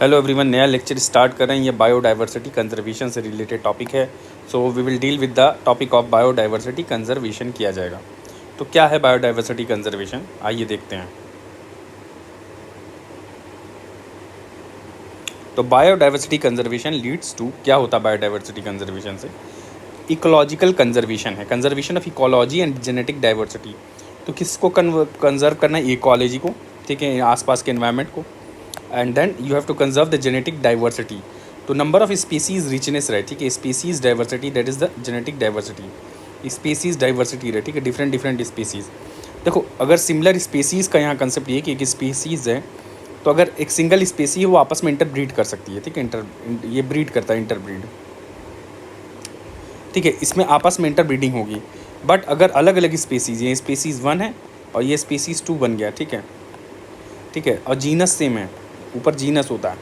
Hello everyone, नया lecture start कर रहे हैं। ये बायोडाइवर्सिटी कंजर्वेशन से रिलेटेड टॉपिक है। So we will deal with the topic of biodiversity conservation किया जाएगा। तो क्या है बायोडाइवर्सिटी कंजर्वेशन, आइए देखते हैं। तो बायोडाइवर्सिटी कंजर्वेशन लीड्स टू, क्या होता है बायोडाइवर्सिटी कंजर्वेशन से? इकोलॉजिकल कंजर्वेशन है, conservation of ecology and genetic diversity. तो किसको कंजर्व करना है? इकोलॉजी को, ठीक है, आसपास के एनवायरनमेंट को। And then you have to conserve the genetic diversity. तो नंबर ऑफ स्पीसीज रिचनेस रहे, ठीक है, species diversity that is the genetic diversity. Species diversity रहे, ठीक है, डिफरेंट डिफरेंट स्पीसीज। देखो, अगर सिमिलर स्पीसीज़ का यहाँ कंसेप्ट ये कि एक स्पीसीज़ है, तो अगर एक सिंगल स्पीसी है वो आपस में इंटरब्रीड कर सकती है, ठीक है, ये ब्रीड करता है, इंटरब्रीड, ठीक है, इसमें आपस में इंटरब्रीडिंग होगी। बट अगर अलग अलग स्पीसीज़, ये स्पीसीज़ 1 है और ये स्पीसीज़ 2 बन गया, ठीक है, ठीक है, और जीनस सेम है, ऊपर जीनस होता है,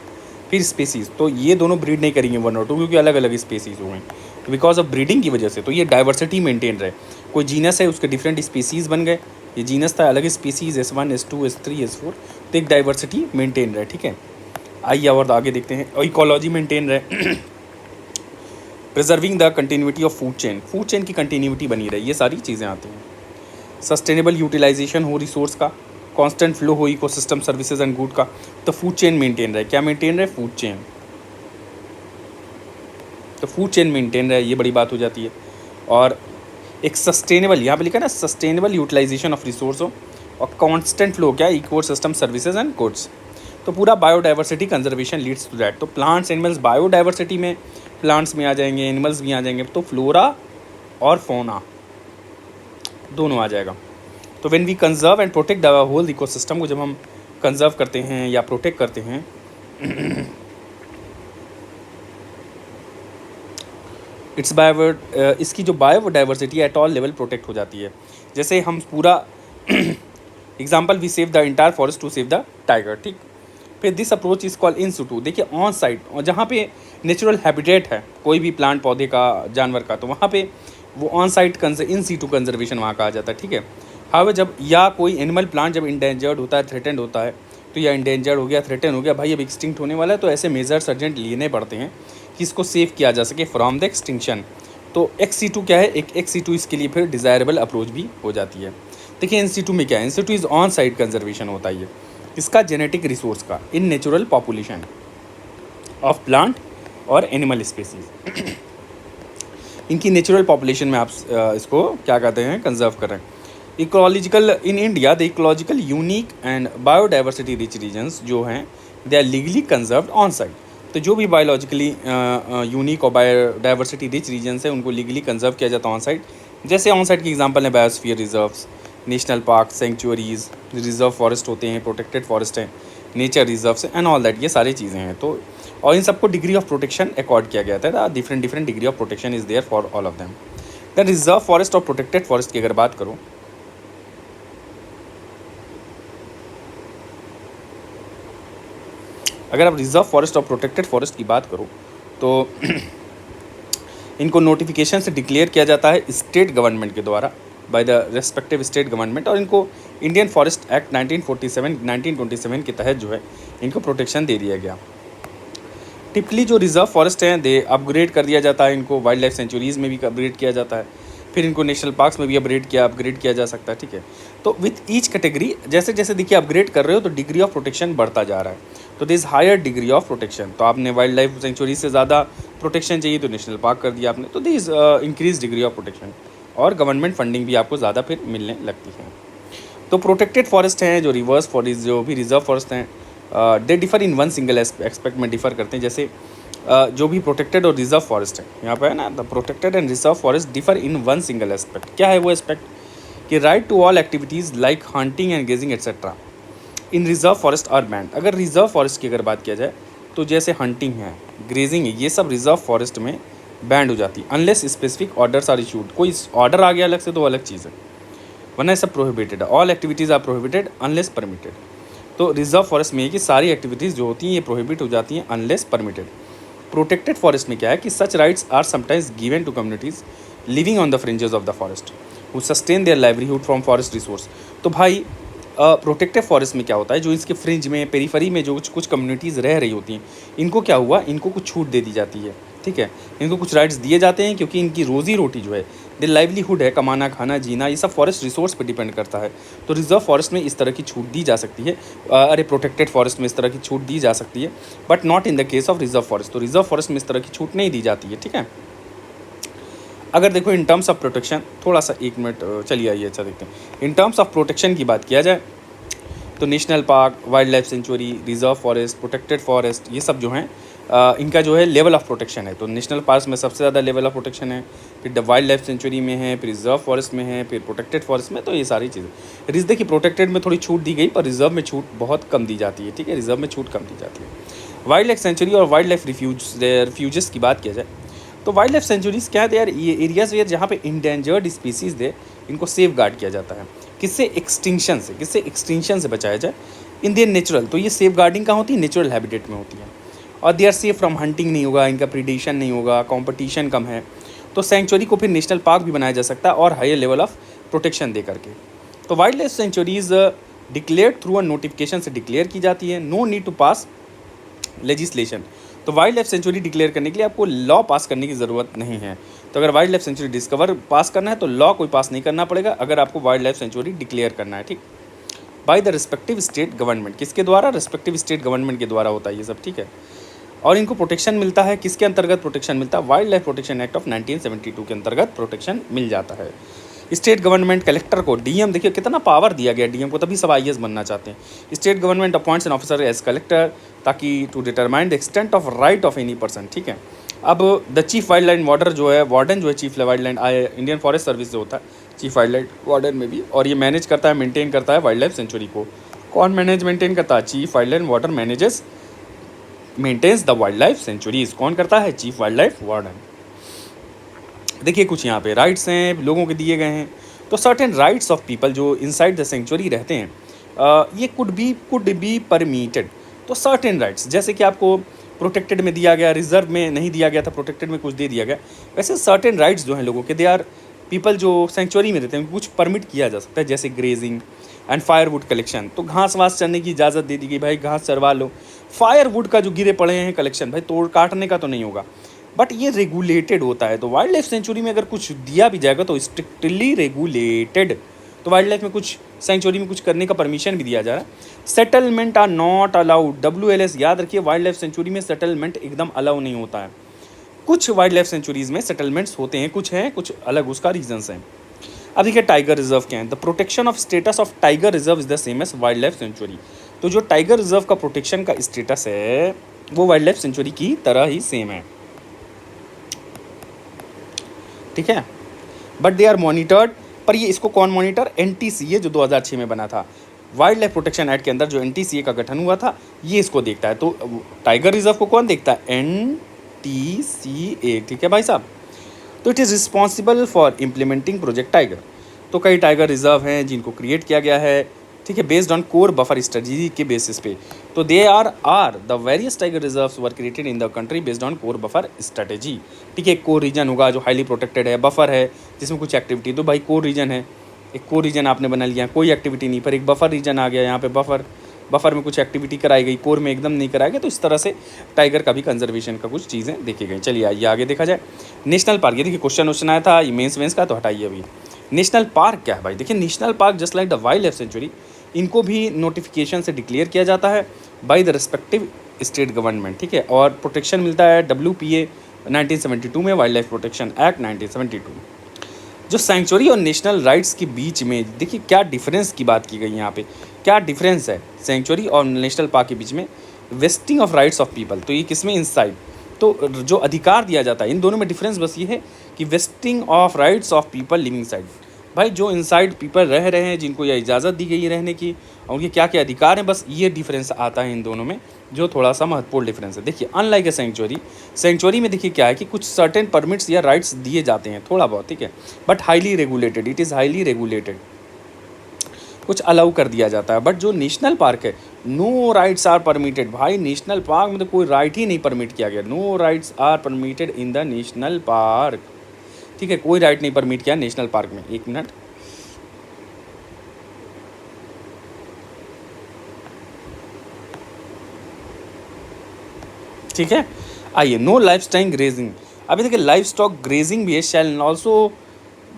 फिर स्पीसीज़, तो ये दोनों ब्रीड नहीं करेंगे 1 और 2, क्योंकि अलग अलग स्पीसीज़ हो गई। तो बिकॉज ऑफ ब्रीडिंग की वजह से तो ये डाइवर्सिटी मेंटेन रहे। कोई जीनस है, उसके डिफरेंट स्पीसीज़ बन गए, ये जीनस था, अलग species S1 S2 S3 S4, तो एक डाइवर्सिटी मेंटेन रहे, ठीक है। आइए और आगे देखते हैं। और इकोलॉजी मेंटेन रहे, preserving the continuity of food chain, food chain की कंटिन्यूटी बनी रहे, ये सारी चीज़ें आती हैं। सस्टेनेबल यूटिलाइजेशन हो रिसोर्स का, कांस्टेंट फ्लो हो इकोसिस्टम सर्विसेज एंड गुड का। तो फूड चेन मेंटेन रहे, क्या मेंटेन रहे? Food chain. तो फूड चेन मेंटेन रहे, ये बड़ी बात हो जाती है। और एक सस्टेनेबल, यहाँ पे लिखा है ना, सस्टेनेबल यूटिलाइजेशन ऑफ रिसोर्स हो, और कांस्टेंट फ्लो क्या? Ecosystem services and goods. तो पूरा biodiversity conservation leads to that. तो प्लांट्स एनिमल्स, बायोडाइवर्सिटी में प्लांट्स में आ जाएंगे, एनिमल्स भी आ जाएंगे, तो फ्लोरा और फोना दोनों आ जाएगा। तो when we conserve and protect the whole ecosystem को जब हम कंजर्व करते हैं या प्रोटेक्ट करते हैं, इट्स बायो, इसकी जो biodiversity at all level protect हो जाती है। जैसे हम पूरा example, we save the entire forest to save the tiger, ठीक। फिर this approach is called in situ, देखिए ऑन साइट, और जहाँ पे नेचुरल हैबिटेट है कोई भी प्लांट पौधे का, जानवर का, तो वहाँ पे वो on site in Situ conservation वहाँ कहा जाता है, ठीक है। हाँ, जब या कोई एनिमल प्लांट जब इंडेंजर्ड होता है, थ्रेटेंड होता है, तो या इंडेंजर्ड हो गया, थ्रेटन हो गया, भाई अब एक्सटिंक्ट होने वाला है, तो ऐसे मेजर्स अर्जेंट लेने पड़ते हैं कि इसको सेव किया जा सके फ्रॉम द एक्सटिंक्शन। तो एक्स-सिटू क्या है? एक एक्स-सिटू इसके लिए फिर डिज़ायरेबल अप्रोच भी हो जाती है। देखिए इन-सिटू में क्या है? इन-सिटू इज़ ऑन साइट कंजर्वेशन होता है ये, इसका जेनेटिक रिसोर्स का, in natural population of plant और एनिमल स्पेसीज, इनकी नेचुरल पॉपुलेशन में आप इसको क्या कहते हैं? कंजर्व कर रहे हैं। Ecological, in India the ecological unique and biodiversity rich regions जो हैं, they are legally conserved on site. तो जो भी बायोलॉजिकली यूनिक और बायोडाइवर्सिटी रिच रीजन्स हैं, उनको लीगली कंजर्व किया जाता है ऑन साइट। जैसे ऑन साइट के एग्जांपल है biosphere reserves, national park, sanctuaries, reserve forest होते हैं, प्रोटेक्टेड फॉरेस्ट हैं, nature reserves and all that, ये सारी चीज़ें हैं। तो और इन सबको डिग्री ऑफ प्रोटेक्शन अकॉर्ड किया गया था, different different degree of protection is there for all of them. The reserve forest और प्रोटेक्टेड फॉरेस्ट की अगर बात करूँ, अगर आप रिजर्व फॉरेस्ट और प्रोटेक्टेड फॉरेस्ट की बात करो, तो इनको नोटिफिकेशन से डिक्लेयर किया जाता है स्टेट गवर्नमेंट के द्वारा, by the respective state government, और इनको इंडियन फॉरेस्ट एक्ट 1927 के तहत जो है इनको प्रोटेक्शन दे दिया गया। टिपली जो रिजर्व फॉरेस्ट हैं, दे अपग्रेड कर दिया जाता है, इनको वाइल्ड लाइफ सेंचुरीज़ में भी अपग्रेड किया जाता है, फिर इनको नेशनल पार्क्स में भी अपग्रेड किया जा सकता है, ठीक है। तो विथ ईच कैटेगरी जैसे जैसे देखिए अपग्रेड कर रहे हो, तो डिग्री ऑफ प्रोटेक्शन बढ़ता जा रहा है। तो this higher degree of protection, तो आपने वाइल्ड लाइफ सेंचुरी से ज़्यादा प्रोटेक्शन चाहिए तो नेशनल पार्क कर दिया आपने, तो this increase degree of protection, और गवर्नमेंट फंडिंग भी आपको ज़्यादा फिर मिलने लगती है। तो प्रोटेक्टेड फॉरेस्ट हैं, जो रिवर्स फॉरेस्ट, जो भी रिजर्व फॉरेस्ट हैं, they differ in one single aspect में डिफर करते हैं। जैसे जो भी प्रोटेक्टेड और रिजर्व फॉरेस्ट है, यहाँ पे है ना, the protected and reserve forest differ in one single aspect. क्या है वो एस्पेक्ट? कि right to all activities like hunting and grazing etcetera in reserve forest are banned. अगर रिजर्व फॉरेस्ट की अगर बात किया जाए, तो जैसे हंटिंग है, ग्रेजिंग है, ये सब रिजर्व फॉरेस्ट में बैंड हो जाती है, unless specific orders are issued. कोई ऑर्डर आ गया अलग से तो अलग चीज़ है, वरना ये सब प्रोहिबिटेड है। All activities are prohibited unless permitted. तो रिजर्व फॉरेस्ट में है कि सारी एक्टिविटीज़ जो होती हैं ये प्रोहिबिट हो जाती हैं अनलेस परमिटेड। प्रोटेक्टेड फॉरेस्ट में क्या है कि such rights are sometimes given to communities living on the fringes of the forest who sustain their livelihood from forest resource. तो भाई प्रोटेक्टिव फॉरेस्ट में क्या होता है, जो इसके फ्रिंज में, पेरीफरी में जो कुछ कम्युनिटीज़ रह रही होती हैं, इनको क्या हुआ, इनको कुछ छूट दे दी जाती है, ठीक है, इनको कुछ राइट्स दिए जाते हैं, क्योंकि इनकी रोजी रोटी जो है, दे लाइवलीहुड है, कमाना खाना जीना, ये सब फॉरेस्ट रिसोर्स पे डिपेंड करता है। तो रिजर्व फॉरेस्ट में इस तरह की छूट दी जा सकती है, अरे प्रोटेक्टेड फॉरेस्ट में इस तरह की छूट दी जा सकती है, but not in the case of reserve forest. तो रिजर्व फॉरेस्ट में इस तरह की छूट नहीं दी जाती है, ठीक है। अगर देखो इन टर्म्स ऑफ प्रोटेक्शन, थोड़ा सा 1 मिनट चलिए आइए, अच्छा देखते हैं। इन टर्म्स ऑफ प्रोटेक्शन की बात किया जाए तो national park, wild life sanctuary, reserve forest, protected forest, ये सब जो हैं इनका जो है लेवल ऑफ प्रोटेक्शन है। तो नेशनल पार्क में सबसे ज़्यादा लेवल ऑफ प्रोटेक्शन है, फिर वाइल्ड लाइफ सेंचुरी में है, फिर रिजर्व फॉरेस्ट में है, फिर प्रोटेक्टेड फॉरेस्ट में। तो ये सारी चीज़ें रिज देखिए, प्रोटेक्टेड में थोड़ी छूट दी गई, पर रिजर्व में छूट बहुत कम दी जाती है, ठीक है, रिजर्व में छूट कम दी जाती है। वाइल्ड लाइफ सेंचुरी और वाइल्ड लाइफ रिफ्यूजेस की बात किया जाए तो वाइल्ड लाइफ सेंचुरीज क्या है यार, ये एरियाज वेयर जहाँ पे इंडेंजर्ड स्पीसीज़ है, इनको सेफ गार्ड किया जाता है। किससे? एक्सटिंक्शन से। किससे? एक्सटिंक्शन से बचाया जाए इन देयर नेचुरल। तो ये सेफ गार्डिंग कहाँ होती है? नेचुरल हैबिटेट में होती है। और they are safe from hunting नहीं होगा, इनका प्रीडेशन नहीं होगा, कॉम्पिटिशन कम है। तो सेंचुरी को फिर नेशनल पार्क भी बनाया जा सकता है और हायर लेवल ऑफ प्रोटेक्शन दे करके। तो wild life sanctuaries declare through a notification से डिक्लेयर की जाती है, no need to pass legislation. तो वाइल्ड लाइफ सेंचुरी डिक्लेयर करने के लिए आपको लॉ पास करने की ज़रूरत नहीं है। तो अगर वाइल्ड लाइफ सेंचुरी डिस्कवर पास करना है तो लॉ कोई पास नहीं करना पड़ेगा, अगर आपको वाइल्ड लाइफ सेंचुरी डिक्लेयर करना है, ठीक। By the respective state government, किसके द्वारा? रिस्पेक्टिव स्टेट गवर्नमेंट के द्वारा होता है ये सब, ठीक है। और इनको प्रोटेक्शन मिलता है, किसके अंतर्गत प्रोटेक्शन मिलता है? Wild life protection act of 1972 के अंतर्गत प्रोटेक्शन मिल जाता है। स्टेट गवर्नमेंट कलेक्टर को, डीएम, देखिए कितना पावर दिया गया डीएम को, तभी सब आईएएस बनना चाहते हैं। State government appoints an officer as collector, ताकि to determine the extent of right of any person, ठीक है। अब the chief wildlife warder जो है, वार्डन जो है chief wildlife Indian forest service जो होता है, चीफ वाइल्ड लाइफ वार्डन में भी, और ये मैनेज करता है, मेंटेन करता है वाइल्ड लाइफ सेंचुरी को। कौन मैनेज मेंटेन करता है? Chief wildlife warden manages maintains the wild life sanctuaries. कौन करता है? Chief wildlife warden. देखिए कुछ यहाँ पे राइट्स हैं लोगों के दिए गए हैं। तो सर्टेन राइट्स ऑफ पीपल जो इनसाइड द सेंचुरी रहते हैं, ये कुड बी परमिटेड। तो सर्टेन राइट्स, जैसे कि आपको प्रोटेक्टेड में दिया गया, रिजर्व में नहीं दिया गया था, प्रोटेक्टेड में कुछ दे दिया गया, वैसे सर्टेन राइट्स जो हैं लोगों के, दे आर पीपल जो सेंचुरी में रहते हैं कुछ परमिट किया जा सकता है, जैसे ग्रेजिंग एंड फायरवुड कलेक्शन। तो घास वास चरने की इजाज़त दे दी गई, भाई घास चरवा लो। फायरवुड का जो गिरे पड़े हैं कलेक्शन, भाई तोड़ काटने का तो नहीं होगा, बट ये रेगुलेटेड होता है। तो वाइल्ड लाइफ सेंचुरी में अगर कुछ दिया भी जाएगा तो स्ट्रिक्टली रेगुलेटेड। तो वाइल्ड लाइफ में कुछ सेंचुरी में कुछ करने का परमिशन भी दिया जा रहा है। Settlement are not allowed, WLS याद रखिए, वाइल्ड लाइफ सेंचुरी में सेटलमेंट एकदम अलाउ नहीं होता है। कुछ वाइल्ड लाइफ सेंचुरीज में सेटलमेंट्स होते हैं, कुछ हैं, कुछ अलग उसका रीजंस हैं। अब देखिए टाइगर रिजर्व क्या है। The protection of status of tiger reserve is the same as wild life sanctuary. तो जो टाइगर रिजर्व का प्रोटेक्शन का स्टेटस है वो वाइल्ड लाइफ सेंचुरी की तरह ही सेम है, ठीक है। बट दे आर मॉनिटर्ड, पर ये इसको कौन मॉनिटर? NTCA जो 2006 में बना था, वाइल्ड लाइफ प्रोटेक्शन एक्ट के अंदर जो NTCA का गठन हुआ था, ये इसको देखता है। तो टाइगर रिजर्व को कौन देखता है? NTCA, ठीक है भाई साहब। तो it is responsible for implementing project tiger. तो कई टाइगर रिजर्व हैं जिनको क्रिएट किया गया है, ठीक है, based on core buffer strategy के बेसिस पे। तो they are the various tiger reserves were created in the country based on core buffer strategy, ठीक है। एक कोर रीजन होगा जो हाईली प्रोटेक्टेड है, बफर है जिसमें कुछ एक्टिविटी, तो भाई कोर रीजन है, एक कोर रीजन आपने बना लिया, कोई एक्टिविटी नहीं, पर एक बफर रीजन आ गया, यहाँ पे बफर में कुछ एक्टिविटी कराई गई, कोर में एकदम नहीं कराई गई। तो इस तरह से टाइगर का भी कंजर्वेशन का कुछ चीज़ें देखी गई। चलिए आइए आगे देखा जाए। नेशनल पार्क, ये देखिए क्वेश्चन आया था मेंस का, तो हटाइए अभी। नेशनल पार्क क्या है भाई? देखिए national park just like the wild life sanctuary, इनको भी नोटिफिकेशन से डिक्लेयर किया जाता है by the respective state government, ठीक है। और प्रोटेक्शन मिलता है WPA 1972 में, वाइल्ड लाइफ प्रोटेक्शन एक्ट 1972। जो सेंचुरी और नेशनल राइट्स के बीच में देखिए क्या डिफरेंस की बात की गई यहाँ पे, क्या डिफरेंस है सेंचुरी और नेशनल पार्क के बीच में? Wasting of rights of people, तो ये किसमें? इनसाइड। तो जो अधिकार दिया जाता है, इन दोनों में डिफरेंस बस ये है कि wasting of rights of people living side, भाई जो इनसाइड पीपल रह रहे हैं, जिनको यह इजाज़त दी गई है रहने की, और उनके क्या क्या अधिकार हैं, बस ये डिफरेंस आता है इन दोनों में, जो थोड़ा सा महत्वपूर्ण डिफरेंस है। देखिए अनलाइक ए सेंचुरी में देखिए क्या है कि कुछ सर्टेन परमिट्स या राइट्स दिए जाते हैं थोड़ा बहुत, ठीक है, but highly regulated, it is highly regulated, कुछ अलाउ कर दिया जाता है। बट जो नेशनल पार्क है, नो राइट्स आर परमिटेड। भाई नेशनल पार्क में तो कोई राइट ही नहीं परमिट किया गया, no rights are permitted in the national park, ठीक है, कोई राइट नहीं परमिट किया नेशनल पार्क में। एक मिनट, ठीक है। आइए, नो लाइफ स्टाइल ग्रेजिंग। अभी देखिए लाइफ स्टॉक ग्रेजिंग भी है, शैल ऑल्सो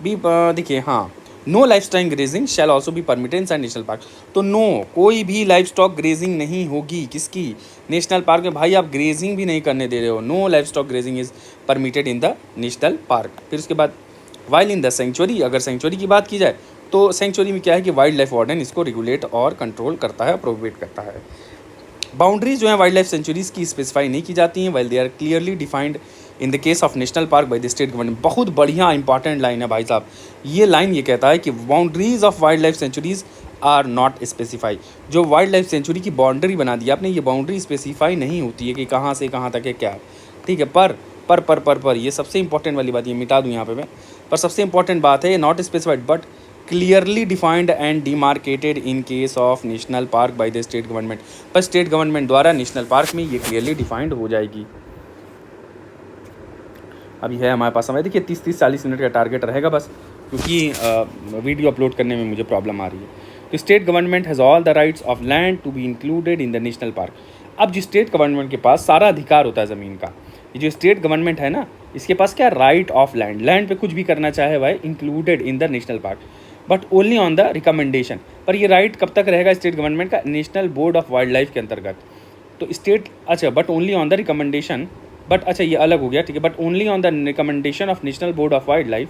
बी, देखिए हाँ, no lifestyle grazing shall also be permitted in national park. तो नो, कोई भी लाइफ स्टॉक ग्रेजिंग नहीं होगी किसकी, नेशनल पार्क में। भाई आप ग्रेजिंग भी नहीं करने दे रहे हो, no livestock grazing is permitted in the national park. फिर उसके बाद वाइल इन द सेंचुरी, अगर सेंचुरी की बात की जाए तो सेंचुरी में क्या है कि वाइल्ड लाइफ वार्डन इसको रेगुलेट और कंट्रोल करता है, प्रोहिबिट करता है। बाउंड्रीज जो है वाइल्ड लाइफ सेंचुरीज की स्पेसिफाई नहीं की जाती हैं, while they are clearly defined in the case of national park by the state government. बहुत बढ़िया इंपॉर्टेंट लाइन है भाई साहब, ये लाइन ये कहता है कि boundaries of wild life sanctuaries are not specify. जो वाइल्ड लाइफ सेंचुरी की बाउंड्री बना दी आपने, ये बाउंड्री स्पेसिफाई नहीं होती है कि कहाँ से कहाँ तक है क्या है, ठीक है। पर ये सबसे इंपॉर्टेंट वाली बात, ये मिटा दूँ यहाँ पे मैं, पर सबसे इंपॉर्टेंट बात है, not specified but clearly defined and demarcated in case of national park by the state government. पर स्टेट गवर्नमेंट द्वारा नेशनल पार्क में ये क्लियरली डिफाइंड हो जाएगी। अभी है हमारे पास समय, देखिए 30-40 मिनट का टारगेट रहेगा बस, क्योंकि वीडियो अपलोड करने में मुझे प्रॉब्लम आ रही है। तो state government has all the rights of land to be included in the national park. अब जो स्टेट गवर्नमेंट के पास सारा अधिकार होता है ज़मीन का, ये जो स्टेट गवर्नमेंट है ना, इसके पास क्या राइट ऑफ लैंड, लैंड पे कुछ भी करना चाहे भाई, included in the national park, but only on the recommendation. पर ये राइट कब तक रहेगा स्टेट गवर्नमेंट का, national board of wildlife के अंतर्गत। तो स्टेट, अच्छा, but only on the recommendation, but अच्छा ये अलग हो गया, ठीक है, but only on the recommendation of national board of wildlife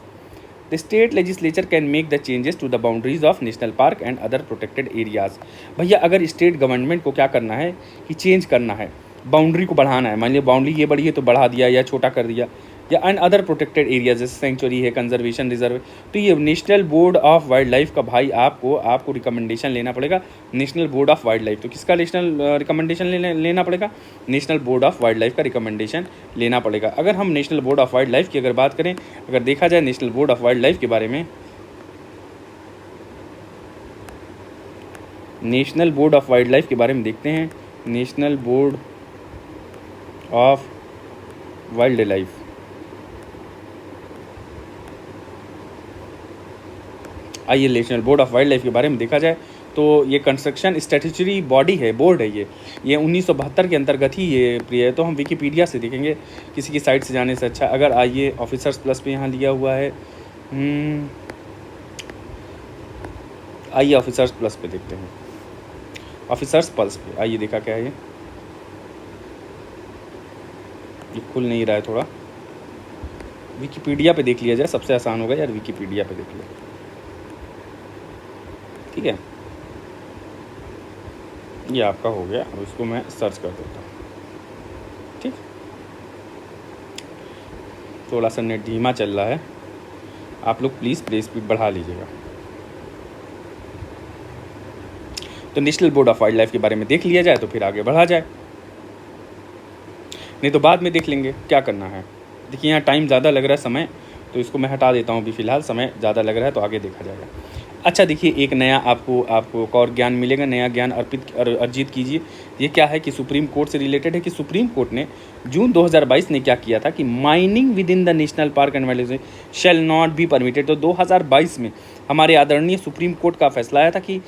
the state legislature can make the changes to the boundaries of national park and other protected areas. भैया अगर state government को क्या करना है कि चेंज करना है, boundary को बढ़ाना है, मान लिया बाउंड्री ये बड़ी है तो बढ़ा दिया या छोटा कर दिया, या एंड अदर प्रोटेक्टेड एरियाज जैसे सेंचुरी है, कंजर्वेशन रिजर्व, तो ये national board of wild life का भाई आपको रिकमेंडेशन लेना पड़ेगा, national board of wild life. तो किसका नेशनल रिकमेंडेशन लेना पड़ेगा, national board of wild life का रिकमेंडेशन लेना पड़ेगा। अगर हम national board of wild life की अगर बात करें, अगर देखा जाए national board of wildlife के बारे में, national board of wildlife के बारे में देखते हैं, national board of wildlife, आइए national board of wildlife के बारे में देखा जाए तो ये कंस्ट्रक्शन स्टैट्यूटरी बॉडी है, बोर्ड है, ये 1972 के अंतर्गत ही ये प्रिय है। तो हम विकीपीडिया से देखेंगे किसी की साइट से जाने से अच्छा। अगर आइए ऑफिसर्स प्लस पे यहाँ लिया हुआ है, आइए ऑफिसर्स प्लस पे देखते हैं, ऑफिसर्स प्लस पे आइए, देखा क्या है ये खुल नहीं रहा है, थोड़ा विकीपीडिया पे देख लिया जाए, सबसे आसान होगा यार, विकीपीडिया पे देख लिया, ठीक है, ये आपका हो गया। अब इसको मैं सर्च कर देता हूँ, ठीक, थोड़ा सा नेट धीमा चल रहा है, आप लोग प्लीज़ प्ले स्पीड बढ़ा लीजिएगा। तो national board of wildlife के बारे में देख लिया जाए तो फिर आगे बढ़ा जाए, नहीं तो बाद में देख लेंगे, क्या करना है। देखिए यहाँ टाइम ज़्यादा लग रहा है समय, तो इसको मैं हटा देता हूँ अभी फ़िलहाल, समय ज़्यादा लग रहा है तो आगे देखा जाएगा। अच्छा देखिए, एक नया आपको एक और ज्ञान मिलेगा, नया ज्ञान अर्जित कीजिए। ये क्या है कि सुप्रीम कोर्ट से रिलेटेड है कि सुप्रीम कोर्ट ने जून 2022 ने क्या किया था कि mining with in the national park and wild life shell not be permitted. तो 2022 में हमारे आदरणीय सुप्रीम कोर्ट का फैसला आया था कि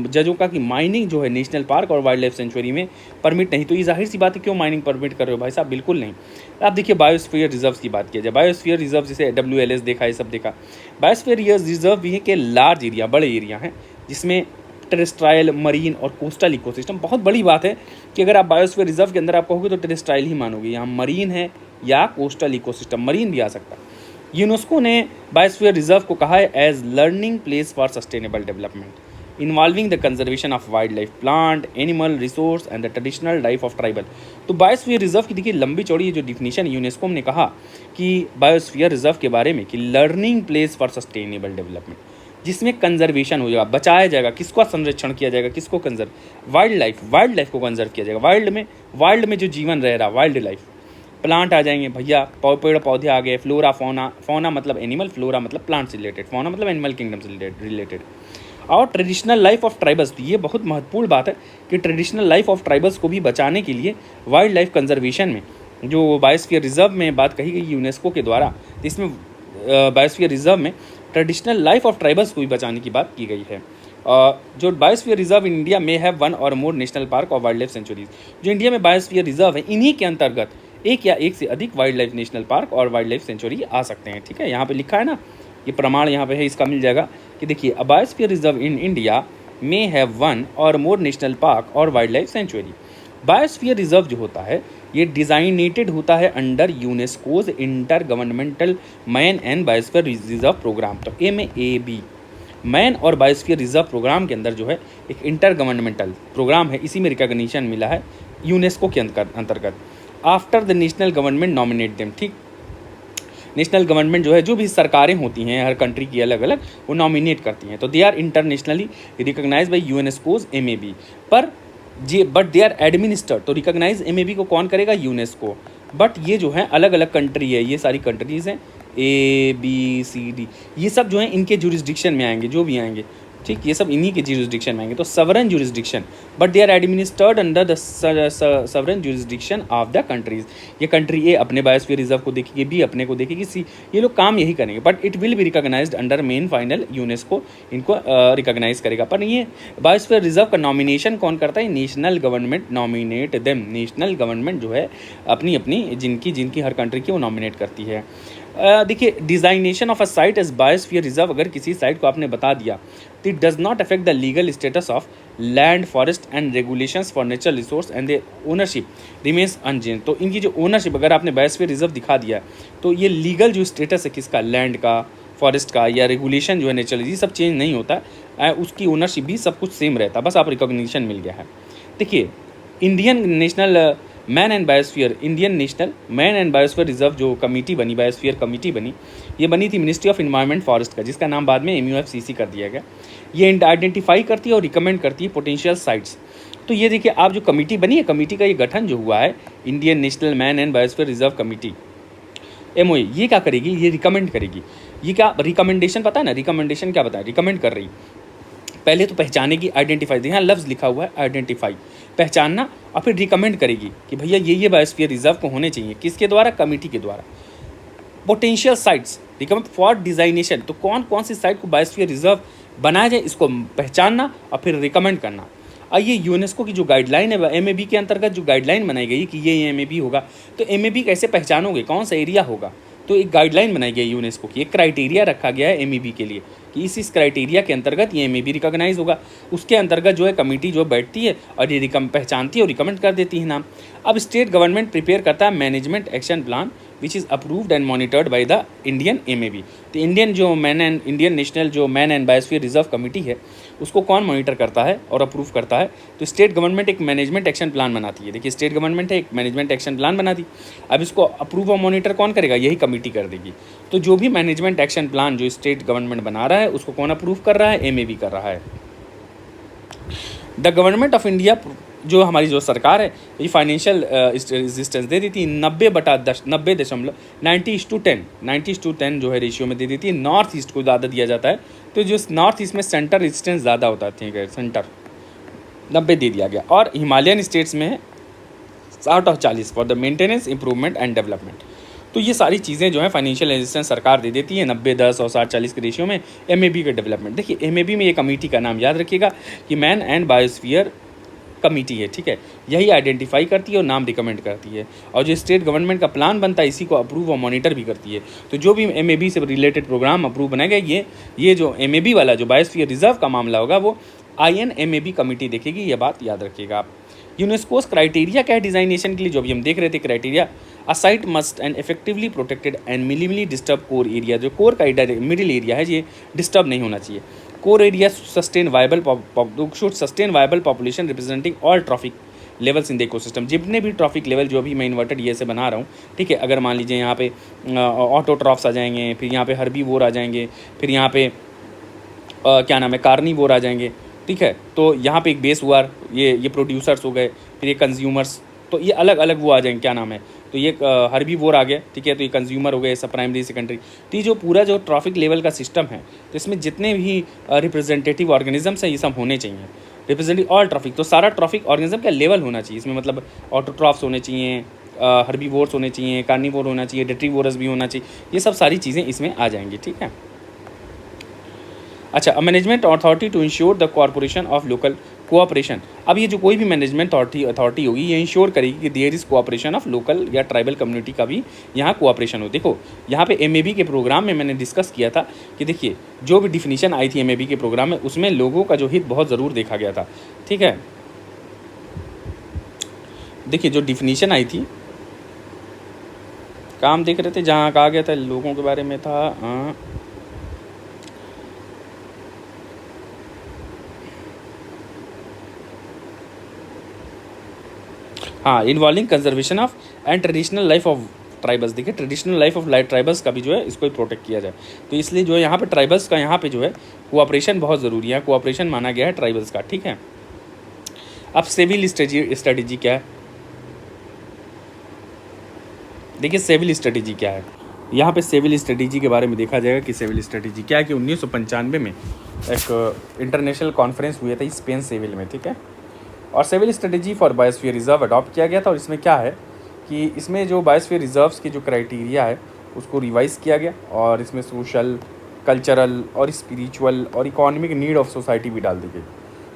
जजों का कि माइनिंग जो है नेशनल पार्क और वाइल्ड लाइफ सेंचुरी में परमिट नहीं। तो ये जाहिर सी बात है, क्यों माइनिंग परमिट कर रहे हो भाई साहब, बिल्कुल नहीं। आप देखिए बायोस्फीयर रिजर्व की बात किया जाए, बायोस्फीयर रिजर्व जैसे WLS देखा, ये सब देखा। बायोस्फीयर रिजर्व भी है कि लार्ज एरिया, बड़े एरिया हैं जिसमें टेरेस्ट्राइल, मरीन और कोस्टल इकोसिस्टम। बहुत बड़ी बात है कि अगर आप बायोस्फीयर रिजर्व के अंदर आप कहोगे तो टेरेस्ट्राइल ही मानोगे, यहाँ मरीन है या कोस्टल इकोसिस्टम, मरीन भी आ सकता है। यूनेस्को ने बायोस्फीयर रिजर्व को कहा है as learning place for sustainable development involving the conservation of wildlife, plant, animal resource and the traditional life of tribal. तो बायोस्फीयर डिजर्व की देखिए लंबी चौड़ी जो डिफिनीशन यूनेस्को ने कहा कि बायोस्फीयर रिजर्व के बारे में कि learning place for sustainable development, जिसमें कंजर्वेशन हो जाएगा, बचाया जाएगा, किसको संरक्षण किया जाएगा, किसको कंजर्व, वाइल्ड लाइफ को कंजर्व किया जाएगा। वाइल्ड में जो जीवन रह रहा, वाइल्ड लाइफ, प्लांट आ जाएंगे भैया, पेड़ पौधे आ गए, फ्लोरा फौना मतलब एनिमल, फ्लोरा मतलब प्लांट से रिलेटेड, फौना मतलब एनिमल किंगडम से रिलेटेड, और ट्रेडिशनल लाइफ ऑफ ट्राइबल्स। तो ये बहुत महत्वपूर्ण बात है कि ट्रेडिशनल लाइफ ऑफ ट्राइबल्स को भी बचाने के लिए वाइल्ड लाइफ कंजर्वेशन में जो बायोस्फीयर रिजर्व में बात कही गई यूनेस्को के द्वारा, इसमें बायोस्फीयर रिजर्व में ट्रेडिशनल लाइफ ऑफ ट्राइबल्स को भी बचाने की बात की गई है। जो बायोस्फीयर रिजर्व इन इंडिया में हैव वन और मोर नेशनल पार्क और वाइल्ड लाइफ सेंचुरीज। जो इंडिया में बायोस्फीयर रिजर्व है, इन्हीं के अंतर्गत एक या एक से अधिक वाइल्ड लाइफ नेशनल पार्क और वाइल्ड लाइफ सेंचुरी आ सकते हैं। ठीक है, यहाँ पे लिखा है ना, ये प्रमाण यहाँ पे है, इसका मिल जाएगा कि देखिए, a biosphere reserve in India में हैव वन और मोर नेशनल पार्क और wild life sanctuary. Biosphere reserve जो होता है ये डिजाइनेटेड होता है under UNESCO's intergovernmental man and biosphere reserve programme. तो MAB मैन और बायोस्फीयर रिजर्व प्रोग्राम के अंदर जो है एक इंटर गवर्नमेंटल प्रोग्राम है, इसी में रिकॉग्निशन मिला है यूनेस्को के अंतर्गत। After the national government nominate them. ठीक, नेशनल गवर्नमेंट जो है, जो भी सरकारें होती हैं हर कंट्री की अलग अलग, वो नॉमिनेट करती हैं, तो they are internationally recognised by UNESCO's MAB। पर जे बट दे आर एडमिनिस्टर्ड, तो रिकॉग्नाइज MAB को कौन करेगा? यूनेस्को। बट ये जो है अलग अलग कंट्री है, ये सारी कंट्रीज़ हैं ABCD, ये सब जो है इनके जुरिस्डिक्शन में आएंगे, जो भी आएंगे। ठीक, ये सब इन्हीं के जुरिस्डिक्शन में आएंगे। तो sovereign jurisdiction, but they are administered under the sovereign jurisdiction of the countries. ये कंट्री ए अपने बायोस्फीयर रिजर्व को देखेगी, बी अपने को देखेगी, सी, ये लोग काम यही करेंगे। But it will be recognised under main final, UNESCO इनको रिकॉग्नाइज करेगा। पर ये बायोस्फीयर रिजर्व का नॉमिनेशन कौन करता है? National government nominate them. National government जो है अपनी अपनी जिनकी हर कंट्री की वो नॉमिनेट करती है। देखिए, designation of a site as biosphere reserve, अगर किसी साइट को आपने बता दिया तो it does not affect the legal status of land, forest and regulations for natural resource and their ownership remains unchange. तो इनकी जो ओनरशिप अगर आपने बायोस्फीयर रिजर्व दिखा दिया तो ये लीगल जो स्टेटस है किसका, लैंड का, फॉरेस्ट का, या रेगुलेशन जो है नेचुरल, ये सब चेंज नहीं होता, उसकी ओनरशिप भी सब कुछ सेम रहता, बस आप रिकॉग्निशन मिल गया है। देखिए, Indian national man and biosphere, Indian national man and biosphere reserve जो कमेटी बनी, बायोस्फीयर कमेटी बनी, ये बनी थी मिनिस्ट्री ऑफ इन्वायरमेंट फॉरेस्ट का, जिसका नाम बाद में MUFCC कर दिया गया। ये आइडेंटिफाई करती है और रिकमेंड करती है पोटेंशियल साइट्स। तो ये देखिए, आप जो कमेटी बनी है, कमेटी का ये गठन जो हुआ है, Indian national man and biosphere reserve committee MOA, ये क्या करेगी? ये रिकमेंड करेगी। ये क्या रिकमेंडेशन पता है ना, रिकमेंडेशन क्या बताया? रिकमेंड कर रही, पहले तो पहचानेगी, आइडेंटिफाई, यहाँ लफ्ज़ लिखा हुआ है आइडेंटिफाई, पहचानना, और फिर रिकमेंड करेगी कि भैया ये बायोस्फीयर रिजर्व को होने चाहिए। किसके द्वारा? कमेटी के द्वारा। Potential sites recommend for designation, तो कौन कौन सी साइट को बायोस्फीयर रिजर्व बनाया जाए, इसको पहचानना और फिर रिकमेंड करना। और ये यूनेस्को की जो गाइडलाइन है, MAB के अंतर्गत जो गाइडलाइन बनाई गई कि ये MAB होगा, तो MAB कैसे पहचानोगे, कौन सा एरिया होगा? तो एक गाइडलाइन बनाई गई यूनेस्को की, एक क्राइटेरिया रखा गया है MAB के लिए कि इस क्राइटेरिया के अंतर्गत ये MAB रिकॉग्नाइज होगा। उसके अंतर्गत जो है कमेटी जो बैठती है और ये पहचानती है और रिकमेंड कर देती है नाम। अब स्टेट गवर्नमेंट प्रिपेयर करता है management action plan which is approved and monitored by the Indian MAB। तो इंडियन नेशनल जो man and biosphere reserve committee है, उसको कौन मॉनिटर करता है और अप्रूव करता है? तो स्टेट गवर्नमेंट एक मैनेजमेंट एक्शन प्लान बनाती है। देखिए, स्टेट गवर्नमेंट है, एक मैनेजमेंट एक्शन प्लान बनाती, अब इसको अप्रूव और मॉनिटर कौन करेगा? यही कमेटी कर देगी। तो जो भी मैनेजमेंट एक्शन प्लान जो स्टेट गवर्नमेंट बना रहा है, उसको कौन अप्रूव कर रहा है? MAB कर रहा है। द गवर्नमेंट ऑफ इंडिया, जो हमारी जो सरकार है, ये फाइनेंशियल असिस्टेंस दे देती है 90/10 जो है रेशियो में दे देती है। नॉर्थ ईस्ट को ज़्यादा दिया जाता है, तो जो नॉर्थ ईस्ट में सेंटर रेजिस्टेंस ज़्यादा होता है, ठीक है, सेंटर 90 दे दिया गया, और हिमालयन स्टेट्स में 60/40 for the maintenance, improvement and development. तो ये सारी चीज़ें जो है फाइनेंशियल असिस्टेंस सरकार दे देती है 90/10 और 60/40 के रेशियो में MAB का डेवलपमेंट। देखिए, MAB में ये कमेटी का नाम याद रखिएगा कि मैन एंड बायोस्फीयर कमेटी है, ठीक है, यही आइडेंटिफाई करती है और नाम रिकमेंड करती है, और जो स्टेट गवर्नमेंट का प्लान बनता है इसी को अप्रूव और मॉनिटर भी करती है। तो जो भी MAB से रिलेटेड प्रोग्राम अप्रूव बनाएगा, ये जो MAB वाला जो बायोस्फीयर रिजर्व का मामला होगा, वो INMAB कमेटी देखेगी, ये बात याद रखिएगा आप। यूनेस्कोस क्राइटेरिया क्या है डिजाइनेशन के लिए, जो भी हम देख रहे थे criteria, a site must and effectively protected and minimally disturb core area, जो कोर का मिडिल एरिया है ये डिस्टर्ब नहीं होना चाहिए। Core area sustain viable population representing all trophic levels in the ecosystem, जितने भी ट्रॉफिक लेवल जो अभी मैं इन्वर्टेड ये से बना रहा हूँ, ठीक है, अगर मान लीजिए यहाँ पे ऑटोट्रॉफ्स आ जाएंगे, फिर यहाँ पे हर्बीवोर आ जाएंगे, फिर यहाँ पे क्या नाम है कार्निवोर आ जाएंगे, ठीक है, तो यहाँ पे एक बेस हुआ, ये प्रोड्यूसर्स हो गए, फिर ये कंज्यूमर्स, तो ये अलग अलग वो आ जाएंगे, क्या नाम है, तो ये हर्बीवोर आ गया, ठीक है, तो ये कंज्यूमर हो गए, सब प्राइमरी सेकेंडरी। तो ये जो पूरा जो ट्रॉफिक लेवल का सिस्टम है, तो इसमें जितने भी रिप्रेजेंटेटिव ऑर्गेनिजम्स हैं ये सब होने चाहिए, रिप्रेजेंटिंग ऑल ट्रॉफिक। तो सारा ट्रॉफिक ऑर्गेनिज्म का लेवल होना चाहिए इसमें, मतलब ऑटोट्रॉफ्स होने चाहिए, हर्बीवोर्स होने चाहिए, कार्निवोर होना चाहिए, डेट्रीवोरस भी होना चाहिए, ये सब सारी चीज़ें इसमें आ जाएंगी, ठीक है। अच्छा, a management authority to ensure the corporation of local cooperation. अब ये जो कोई भी मैनेजमेंट अथॉरिटी होगी ये इंश्योर करेगी कि there is cooperation of local या ट्राइबल कम्युनिटी का भी यहाँ कोऑपरेशन हो। देखो यहाँ पे एमएबी के प्रोग्राम में मैंने डिस्कस किया था कि देखिए जो भी डिफिनीशन आई थी एमएबी के प्रोग्राम में उसमें लोगों का जो हित बहुत ज़रूर देखा गया था। ठीक है, देखिए जो डिफिनीशन आई थी, काम देख रहे थे जहाँ कहा गया था लोगों के बारे में था, हाँ, involving conservation of and traditional life of tribals. देखिए ट्रेडिशनल लाइफ ऑफ ट्राइबल्स का भी जो है इसको प्रोटेक्ट किया जाए। तो इसलिए जो है यहाँ पे ट्राइबल्स का यहाँ पे जो है कोऑपरेशन बहुत ज़रूरी है, कोऑपरेशन माना गया है ट्राइबल्स का। ठीक है, अब सिविल स्ट्रेटेजी क्या है, देखिए सिविल स्ट्रेटेजी क्या है। यहाँ पे सिविल स्ट्रेटेजी के बारे में देखा जाएगा कि सिविल स्ट्रेटेजी क्या है कि 1995 में एक इंटरनेशनल कॉन्फ्रेंस हुआ था स्पेन सिविल में। ठीक है, और civil strategy for biosphere reserve adopt किया गया था। और इसमें क्या है कि इसमें जो बायोस्फीयर रिजर्व्स की जो क्राइटेरिया है उसको रिवाइज़ किया गया और इसमें सोशल, कल्चरल और स्पिरिचुअल और इकोनॉमिक नीड ऑफ सोसाइटी भी डाल दी गई।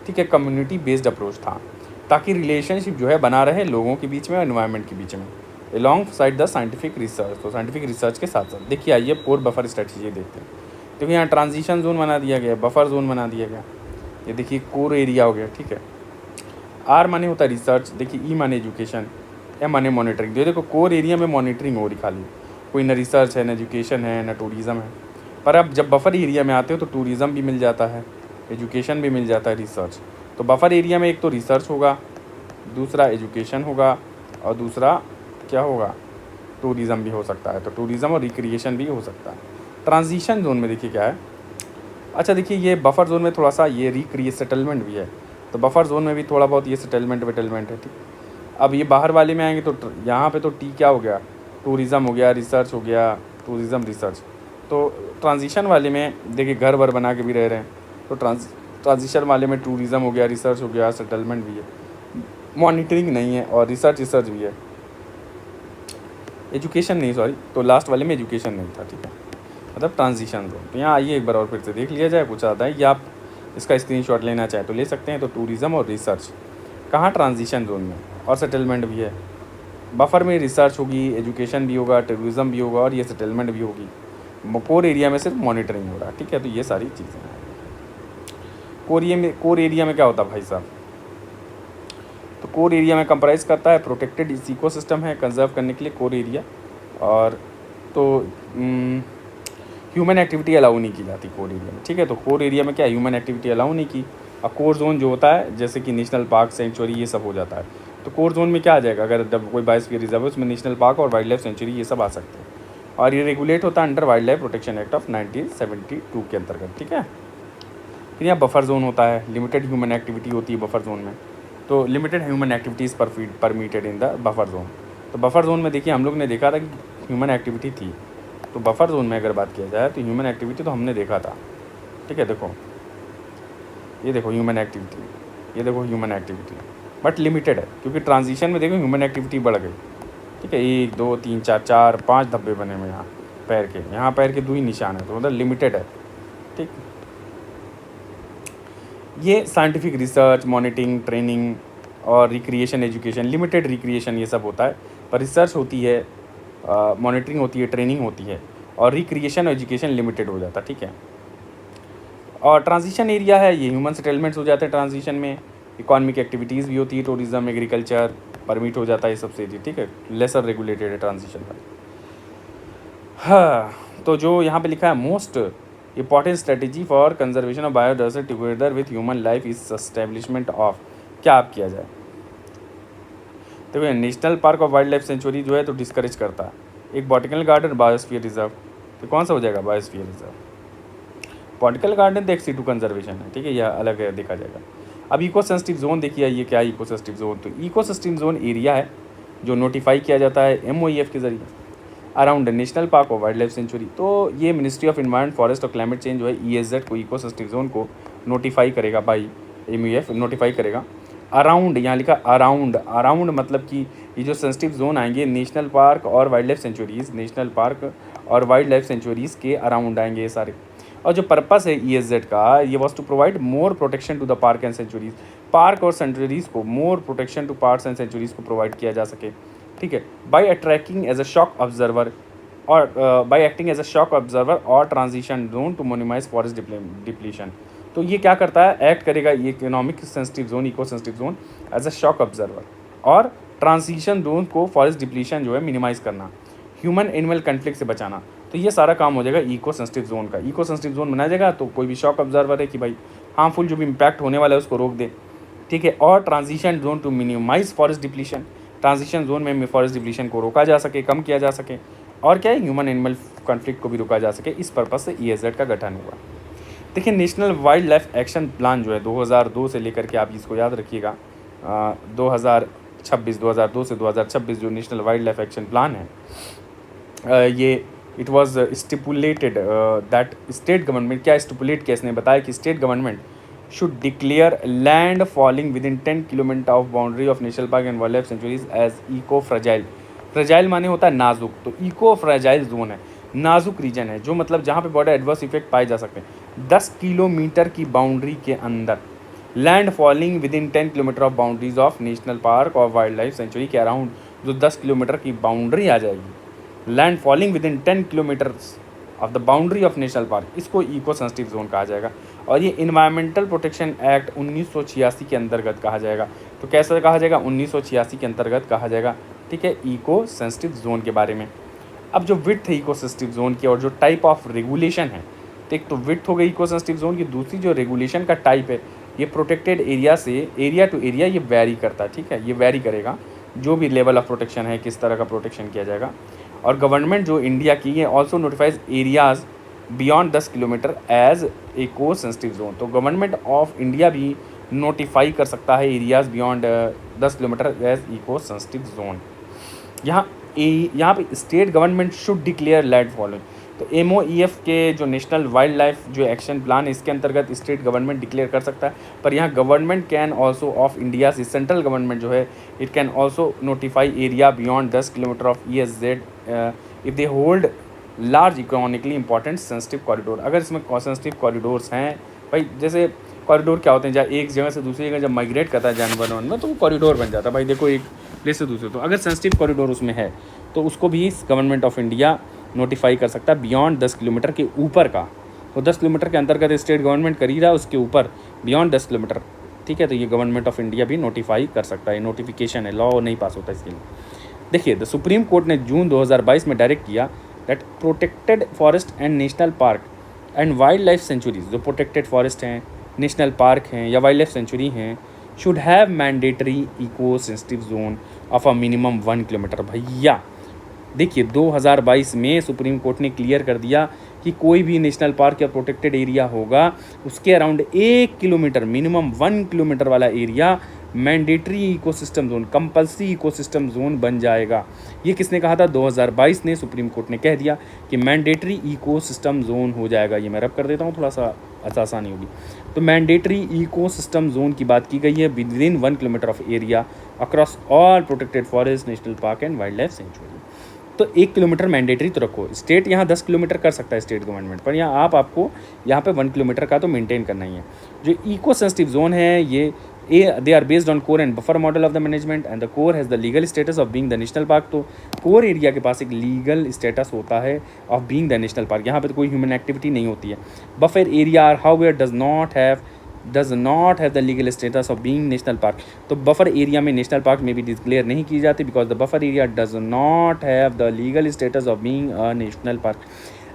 ठीक है, कम्युनिटी बेस्ड अप्रोच था ताकि रिलेशनशिप जो है बना रहे लोगों के बीच में और एनवायरनमेंट के बीच में along side the scientific research. तो साइंटिफिक रिसर्च के साथ साथ देखिए आइए पोर बफर स्ट्रेटजी देखते हैं। देखिए यहाँ ट्रांजिशन जोन बना दिया गया, बफर जोन बना दिया गया, ये देखिए कोर एरिया हो गया। ठीक है, आर माने होता है रिसर्च, देखिए ई माने एजुकेशन, एम माने मॉनिटरिंग। देखो कोर एरिया में मॉनिटरिंग हो रही खाली, कोई ना रिसर्च है ना एजुकेशन है ना टूरिज़्म है। पर अब जब बफर एरिया में आते हो तो टूरिज़्म भी मिल जाता है, एजुकेशन भी मिल जाता है, रिसर्च। तो बफर एरिया में एक तो रिसर्च होगा, दूसरा एजुकेशन होगा और दूसरा क्या होगा, टूरिज़्म भी हो सकता है। तो टूरिज़्म और रिक्रिएशन भी हो सकता है। ट्रांजिशन जोन में देखिए क्या है, अच्छा देखिए ये बफर जोन में थोड़ा सा ये रिक्रिएट सेटलमेंट भी है, तो बफर जोन में भी थोड़ा बहुत ये सेटलमेंट वेटलमेंट है। ठीक, अब ये बाहर वाले में आएंगे तो यहाँ पे तो टी क्या हो गया, टूरिज़्म हो गया, रिसर्च हो गया, टूरिज़्म रिसर्च। तो ट्रांजिशन वाले में देखिए घर वर बना के भी रह रहे हैं, तो ट्रांजिशन वाले में टूरिज़्म हो गया, रिसर्च हो गया, सेटलमेंट भी है, मॉनिटरिंग नहीं है और रिसर्च भी है, एजुकेशन नहीं, सॉरी, तो लास्ट वाले में एजुकेशन नहीं था। ठीक है, मतलब ट्रांजिशन जोन। तो यहाँ आइए एक बार और फिर से देख लिया जाए, पूछा जाता है कि आप इसका स्क्रीनशॉट लेना चाहें तो ले सकते हैं। तो टूरिज़्म और रिसर्च कहाँ, ट्रांजिशन जोन में, और सेटलमेंट भी है। बफर में रिसर्च होगी, एजुकेशन भी होगा, टूरिज़्म भी होगा और ये सेटलमेंट भी होगी। कोर एरिया में सिर्फ मॉनिटरिंग हो रहा है। ठीक है, तो ये सारी चीज़ें हैं। कोर एरिया में क्या होता है भाई साहब, तो कोर एरिया में कंप्राइज करता है प्रोटेक्टेड इकोसिस्टम है कंजर्व करने के लिए कोर एरिया। और तो ह्यूमन एक्टिविटी अलाउ नहीं की जाती कोर एरिया में। ठीक है, तो कोर एरिया में क्या ह्यूमन एक्टिविटी अलाउ नहीं की। और कोर जोन जो होता है जैसे कि नेशनल पार्क, सेंचुरी, ये सब हो जाता है। तो कोर जोन में क्या आ जाएगा, अगर जब कोई बायोस्फीयर रिजर्व है उसमें नेशनल पार्क और वाइल्ड लाइफ सेंचुरी ये सब आ सकते हैं। और ये रेगुलेट होता है under wild life protection act of 1972 के अंतर्गत। ठीक है, फिर यहाँ बफर जोन होता है, लिमिटेड ह्यूमन एक्टिविटी होती है बफर जोन में। तो limited human activities permitted in the buffer zone. तो बफर जोन में देखिए हम लोग ने देखा था कि ह्यूमन एक्टिविटी थी। तो बफर जोन में अगर बात किया जाए तो ह्यूमन एक्टिविटी तो हमने देखा था। ठीक है, देखो ये देखो ह्यूमन एक्टिविटी, ये देखो ह्यूमन एक्टिविटी, बट लिमिटेड है क्योंकि ट्रांजिशन में देखो ह्यूमन एक्टिविटी बढ़ गई। ठीक है, 1 2 3 4 5 धब्बे बने हुए यहाँ पैर के, यहाँ पैर के 2 ही निशान है, तो मतलब लिमिटेड है। ठीक, ये साइंटिफिक रिसर्च, मॉनिटरिंग, ट्रेनिंग और रिक्रिएशन, एजुकेशन, लिमिटेड रिक्रिएशन ये सब होता है। पर रिसर्च होती है, मॉनिटरिंग होती है, ट्रेनिंग होती है और रिक्रिएशन और एजुकेशन लिमिटेड हो जाता है। ठीक है, और ट्रांजिशन एरिया है ये ह्यूमन सेटलमेंट्स हो जाते हैं ट्रांजिशन में, इकोनॉमिक एक्टिविटीज़ भी होती है, टूरिज़्म, एग्रीकल्चर परमिट हो जाता है, ये सबसे। ठीक है, लेसर रेगुलेटेड है ट्रांजिशन में। हाँ, तो जो यहाँ पे लिखा है most important strategy for conservation of biodiversity together with human life is establishment of, क्या आप किया जाए। देखो नेशनल पार्क और वाइल्ड लाइफ सेंचुरी जो है तो डिस्करेज करता है, एक बॉटनिकल गार्डन, बायोस्फीयर रिजर्व, तो कौन सा हो जाएगा, बायोस्फीयर रिजर्व। बॉटनिकल गार्डन तो एक्सी टू कंजर्वेशन है। ठीक है, यह अलग है, देखा जाएगा। अब इको सेंसिटिव जोन देखिए, ये क्या है इको सेंसिटिव जोन, तो इको सेंसिटिव जोन एरिया है जो नोटिफाई किया जाता है MOEF के जरिए अराउंड नेशनल पार्क और वाइल्ड लाइफ सेंचुरी। तो ये मिनिस्ट्री ऑफ इन्वायरमेंट, फॉरेस्ट और क्लाइमेट चेंज जो है ESZ को इको सेंसिटिव जोन को नोटिफाई करेगा, बाई MOEF नोटिफाई करेगा। अराउंड, यहाँ लिखा अराउंड मतलब कि ये जो सेंसिटिव जोन आएंगे नेशनल पार्क और wild life centuries, national park और वाइल्ड लाइफ सेंचुरीज़ के अराउंड आएंगे ये सारे। और जो पर्पस है ESZ का, ये was to provide more protection to the park and sanctuaries, park और सेंचुरीज को more protection to parks and sanctuaries को प्रोवाइड किया जा सके, ठीक है, by attracting as a shock observer और by acting as a shock observer और transition zone to minimise forest depletion. तो ये क्या करता है, एक्ट करेगा ये economic sensitive zone, eco sensitive zone as a shock observer, और ट्रांजिशन जोन को फॉरेस्ट डिप्लीशन जो है मिनिमाइज करना, ह्यूमन एनिमल कन्फ्लिक्ट से बचाना। तो ये सारा काम हो जाएगा इको सेंसिटिव जोन का। इको सेंसिटिव जोन बनाया जाएगा तो कोई भी शॉक ऑब्जर्वर है कि भाई हार्मफुल जो भी इम्पैक्ट होने वाला है उसको रोक दे, ठीक है, और transition zone to minimise forest depletion, transition zone में फॉरेस्ट डिप्लीशन को रोका जा सके, कम किया जा सके, और क्या है, ह्यूमन एनिमल कॉन्फ्लिक्ट को भी रोका जा सके। इस पर्पज़ से ESZ का गठन हुआ। देखिए, national wild life action plan जो है 2002 से लेकर के, आप इसको याद रखिएगा, 2026, 2002 से 2026 जो national wild life action plan है, ये it was stipulated that state government, क्या स्टिपुलेट किया, इसने बताया कि state government should declare land falling within 10 kilometre of boundary of national park and wild life sanctuaries as eco fragile. Fragile माने होता है नाजुक, तो इको फ्रेजाइल जोन है, नाजुक रीजन है, जो मतलब जहाँ पे बड़े एडवर्स इफेक्ट पाए जा सकते हैं। 10 किलोमीटर की बाउंड्री के अंदर land falling within 10 kilometre of boundaries of national park और वाइल्ड लाइफ सेंचुरी के अराउंड जो 10 किलोमीटर की बाउंड्री आ जाएगी, land falling within 10 kilometres of the boundary of national park, इसको इको सेंसिटिव जोन कहा जाएगा। और ये इन्वायरमेंटल प्रोटेक्शन एक्ट 1986 के अंतर्गत कहा जाएगा। तो कैसे कहा जाएगा, 1986 के अंतर्गत कहा जाएगा, ठीक है, इको सेंसिटिव जोन के बारे में। अब जो विड्थ है इको सेंसिटिव जोन की और जो टाइप ऑफ रेगुलेशन है, तो एक तो विड्थ हो गई इको सेंसिटिव जोन की, दूसरी जो रेगुलेशन का टाइप है, ये प्रोटेक्टेड एरिया से एरिया टू एरिया ये वैरी करता है, ठीक है, ये वैरी करेगा जो भी लेवल ऑफ प्रोटेक्शन है, किस तरह का प्रोटेक्शन किया जाएगा। और गवर्नमेंट जो इंडिया की, ये also notifies areas beyond 10 kilometre as eco sensitive zone. तो गवर्नमेंट ऑफ इंडिया भी नोटिफाई कर सकता है areas beyond 10 kilometre as eco sensitive zone. यहाँ पे state government should declare land following. तो MOEF के जो नेशनल वाइल्ड लाइफ जो एक्शन प्लान है, इसके अंतर्गत स्टेट गवर्नमेंट डिक्लेयर कर सकता है, पर यहाँ government can also of India से सेंट्रल गवर्नमेंट जो है, it can also notify area beyond 10 kilometre of ESZ if they hold large economically important sensitive corridor. अगर इसमें सेंसिटिव कॉरिडोर्स हैं, भाई जैसे कॉरिडोर क्या होते हैं, जहाँ एक जगह से दूसरी जगह जब माइग्रेट करता है जानवर में, तो वो कॉरिडोर बन जाता है। भाई देखो, एक प्लेस से दूसरे, तो अगर सेंसिटिव कॉरिडोर उसमें है तो उसको भी गवर्नमेंट ऑफ इंडिया नोटिफाई कर सकता है बियॉन्ड 10 किलोमीटर के ऊपर का। तो 10 किलोमीटर के अंतर्गत स्टेट गवर्नमेंट कर ही रहा है, उसके ऊपर बियॉन्ड 10 किलोमीटर, ठीक है, तो ये गवर्नमेंट ऑफ इंडिया भी नोटिफाई कर सकता है। नोटिफिकेशन है, लॉ नहीं पास होता इसके लिए। देखिए, द सुप्रीम कोर्ट ने जून 2022 में डायरेक्ट किया that protected forest and national park and wild life sanctuaries, जो प्रोटेक्टेड फॉरेस्ट हैं, नेशनल पार्क हैं या वाइल्ड लाइफ सेंचुरी हैं, should have mandatory eco sensitive zone of a minimum 1 kilometre. भैया देखिए, 2022 में सुप्रीम कोर्ट ने क्लियर कर दिया कि कोई भी नेशनल पार्क या प्रोटेक्टेड एरिया होगा, उसके अराउंड 1 किलोमीटर, मिनिमम 1 किलोमीटर वाला area mandatory ecosystem zone, compulsory ecosystem zone बन जाएगा। ये किसने कहा था, 2022 ने सुप्रीम कोर्ट ने कह दिया कि मैंडेटरी इकोसिस्टम जोन हो जाएगा। ये मैं रब कर देता हूँ, थोड़ा सा आसानी होगी। तो मैंडेटरी इकोसिस्टम जोन की बात की गई है with in 1 kilometre of area across all protected forest, national park and wild life sanctuary. तो 1 किलोमीटर मैंडेटरी तो रखो। स्टेट यहाँ 10 किलोमीटर कर सकता है स्टेट गवर्नमेंट, पर यहाँ आपको यहाँ पे 1 किलोमीटर का तो मेंटेन करना ही है। जो इको सेंसिटिव जोन है, ये they are based on core and buffer model of the management and the core has the legal status of being the national park। तो core एरिया के पास एक लीगल स्टेटस होता है of being the national park. यहाँ पे तो कोई human activity नहीं होती है। Buffer area however does not have the legal status of being national park. तो बफर एरिया में नेशनल पार्क में भी डिक्लेयर नहीं की जाती because the buffer area does not have the legal status of being a national park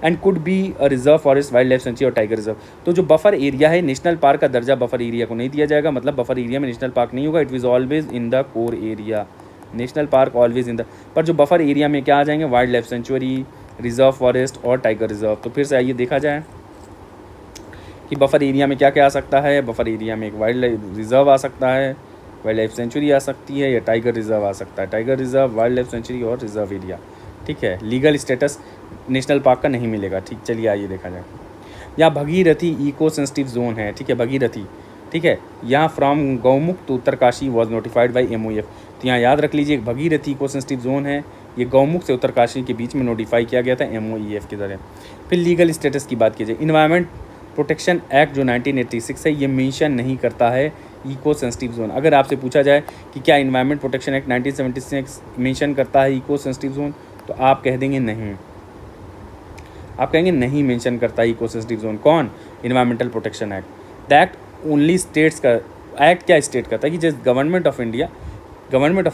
and could be a reserve forest, wild life sanctuary और tiger reserve. तो जो buffer area है, national park का दर्जा buffer area को नहीं दिया जाएगा, मतलब बफर एरिया में नेशनल पार्क नहीं होगा। It is always in the core area, national park always in the. पर जो बफर एरिया में क्या आ जाएंगे, wild life sanctuary, reserve forest और टाइगर रिजर्व। तो फिर से आइए देखा जाए कि बफर एरिया में क्या क्या आ सकता है। बफर एरिया में एक वाइल्ड लाइफ रिजर्व आ सकता है, वाइल्ड लाइफ सेंचुरी आ सकती है, या टाइगर रिजर्व आ सकता है। Tiger reserve, wild life sanctuary और रिजर्व एरिया, ठीक है। लीगल स्टेटस नेशनल पार्क का नहीं मिलेगा, ठीक। चलिए आइए देखा जाए। यहाँ भगीरथी इको सेंसिटिव जोन है, ठीक है, भगीरथी, ठीक है। यहाँ from Gaumukh to Uttarkashi was notified by MOEF। तो यहाँ याद रख लीजिए, भगीरथी इको सेंसिटिव जोन है, ये गौमुख से उत्तरकाशी के बीच में नोटिफाई किया गया था MOEF के जरिए। फिर लीगल स्टेटस की बात कीजिए, इन्वायरमेंट प्रोटेक्शन एक्ट जो 1986 है, ये मेंशन नहीं करता है इको सेंसिटिव जोन। अगर आपसे पूछा जाए कि क्या इन्वायरमेंट प्रोटेक्शन एक्ट 1976 मेंशन करता है इको सेंसिटिव जोन, तो आप कह देंगे नहीं, आप कहेंगे नहीं मेंशन करता इको सेंसिटिव जोन। कौन? Environmental protection act. The act only states का, एक्ट क्या स्टेट करता है कि जैसे government of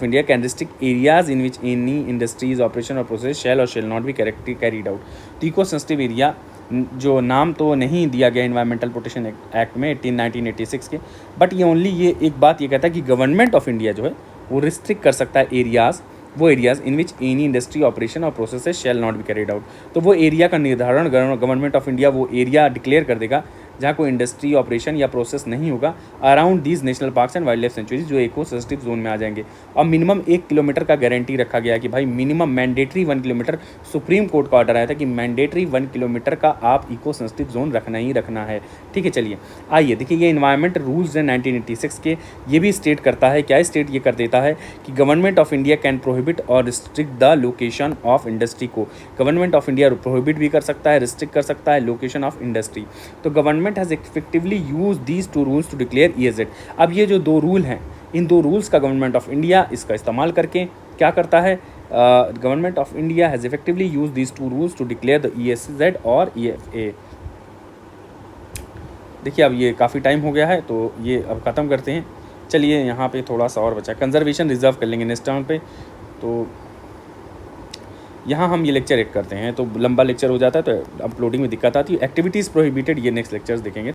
India can restrict areas in which any industries operation और प्रोसेस शैल और शैल नॉट बी कैरीड आउट। तो इको सेंसिटिव एरिया जो नाम तो नहीं दिया गया इन्वायरमेंटल प्रोटेक्शन एक्ट में 1986 के, बट ये ओनली ये एक बात ये कहता है कि गवर्नमेंट ऑफ इंडिया जो है वो रिस्ट्रिक्ट कर सकता है एरियाज़, वो areas in which any industry operation और process shall not be carried out. तो वो एरिया का निर्धारण गवर्नमेंट ऑफ इंडिया वो एरिया डिक्लेयर कर देगा जहाँ कोई इंडस्ट्री ऑपरेशन या प्रोसेस नहीं होगा around these national parks and wild life sanctuaries जो इको सेंसिटिव जोन में आ जाएंगे। और मिनिमम 1 किलोमीटर का गारंटी रखा गया है कि भाई minimum mandatory 1 kilometre, supreme court का ऑर्डर आया था कि मैंडेटरी 1 किलोमीटर का आप इको सेंसिटिव जोन रखना ही रखना है। ठीक है, चलिए आइए देखिए, ये इन्वायरमेंट रूल्स हैं 1986 के, ये भी स्टेट करता है, क्या स्टेट ये कर देता है कि government of India can prohibit और restrict the location of industry को। गवर्नमेंट ऑफ इंडिया प्रोहिबिट भी कर सकता है, रिस्ट्रिक्ट कर सकता है लोकेशन ऑफ इंडस्ट्री। तो government has effectively use these 2 rules to declare EEZ। अब ये जो 2 रूल हैं, इन 2 रूल्स का गवर्नमेंट ऑफ इंडिया इसका इस्तेमाल करके क्या करता है, government of India has effectively use these 2 rules to declare the EEZ और EFA। देखिए अब ये काफ़ी टाइम हो गया है तो ये अब ख़त्म करते हैं। चलिए यहाँ पे थोड़ा सा और बचा, कंजर्वेशन रिजर्व कर लेंगे नेक्स्ट टाइम पे। तो यहाँ हम ये लेक्चर एक करते हैं तो लंबा लेक्चर हो जाता है तो अपलोडिंग में दिक्कत आती है। एक्टिविटीज़ प्रोहिबिटेड ये नेक्स्ट लेक्चर्स देखेंगे।